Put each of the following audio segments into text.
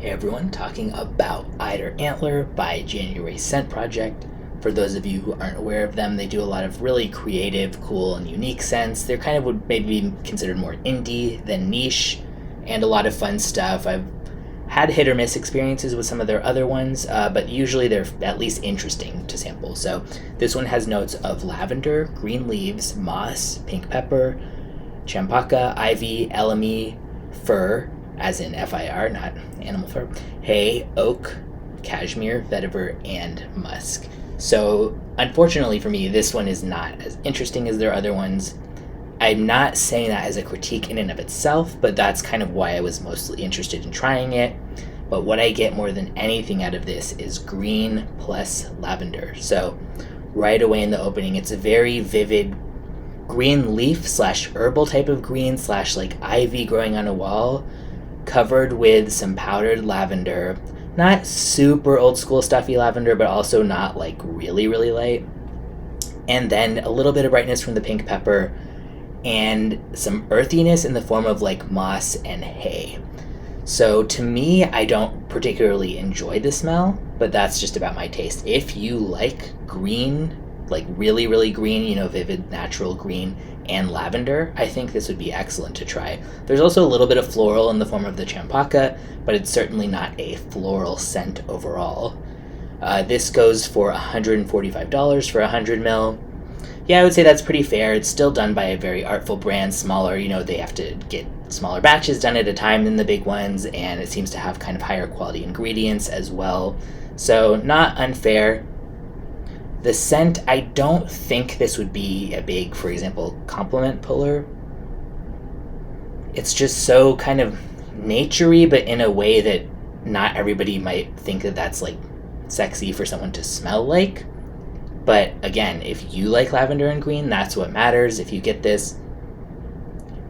Hey everyone, talking about Eiderantler by January Scent Project. For those of you who aren't aware of them, they do a lot of really creative, cool, and unique scents. They're kind of would maybe be considered more indie than niche, and a lot of fun stuff. I've had hit or miss experiences with some of their other ones, but usually they're at least interesting to sample. So this one has notes of lavender, green leaves, moss, pink pepper, champa, ivy, elemi, fir, as in FIR, not animal fur, hay, oak, cashmere, vetiver, and musk. So, unfortunately for me, this one is not as interesting as their other ones. I'm not saying that as a critique in and of itself, but that's kind of why I was mostly interested in trying it. But what I get more than anything out of this is green plus lavender. So, right away in the opening, it's a very vivid green leaf slash herbal type of green slash like ivy growing on a wall, covered with some powdered lavender. Not super old school stuffy lavender, but also not like really, really light. And then a little bit of brightness from the pink pepper and some earthiness in the form of like moss and hay. So to me, I don't particularly enjoy the smell, but that's just about my taste. If you like green, like really, really green, vivid natural green and lavender, I think this would be excellent to try. There's also a little bit of floral in the form of the champa, but it's certainly not a floral scent overall. This goes for $145 for 100 ml. Yeah, I would say that's pretty fair. It's still done by a very artful brand, smaller, they have to get smaller batches done at a time than the big ones, and it seems to have kind of higher quality ingredients as well. So not unfair. The scent, I don't think this would be a big, for example, compliment puller. It's just so kind of naturey, but in a way that not everybody might think that that's like sexy for someone to smell like. But again, if you like lavender and green, that's what matters if you get this.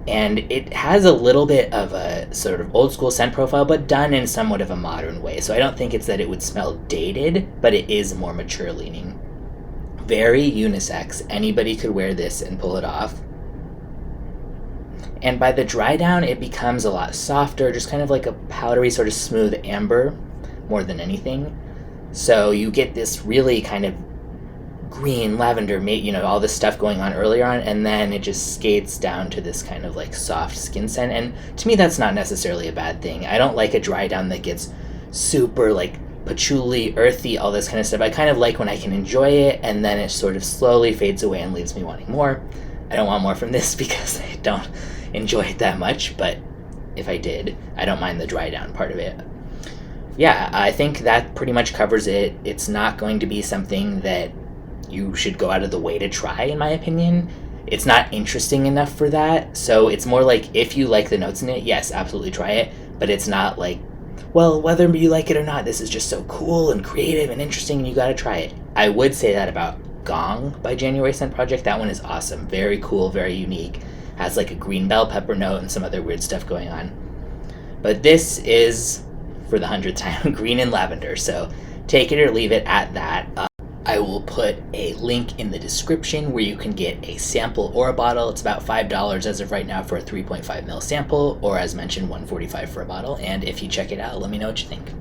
And it has a little bit of a sort of old school scent profile, but done in somewhat of a modern way. So I don't think it's that it would smell dated, but it is more mature leaning. Very unisex. Anybody could wear this and pull it off. And by the dry down, it becomes a lot softer, just kind of like a powdery, sort of smooth amber more than anything. So you get this really kind of green, lavender, all this stuff going on earlier on, and then it just skates down to this kind of like soft skin scent. And to me, that's not necessarily a bad thing. I don't like a dry down that gets super like patchouli, earthy, all this kind of stuff. I kind of like when I can enjoy it and then it sort of slowly fades away and leaves me wanting more. I don't want more from this because I don't enjoy it that much, but if I did, I don't mind the dry down part of it. Yeah, I think that pretty much covers it. It's not going to be something that you should go out of the way to try, in my opinion. It's not interesting enough for that, so it's more like if you like the notes in it, yes, absolutely try it, but it's not like, well, whether you like it or not, this is just so cool and creative and interesting and you gotta try it. I would say that about Gong by January Scent Project. That one is awesome. Very cool, very unique. Has like a green bell pepper note and some other weird stuff going on. But this is, for the 100th time, green and lavender, so take it or leave it at that. I will put a link in the description where you can get a sample or a bottle. It's about $5 as of right now for a 3.5 ml sample, or as mentioned, $145 for a bottle. And if you check it out, let me know what you think.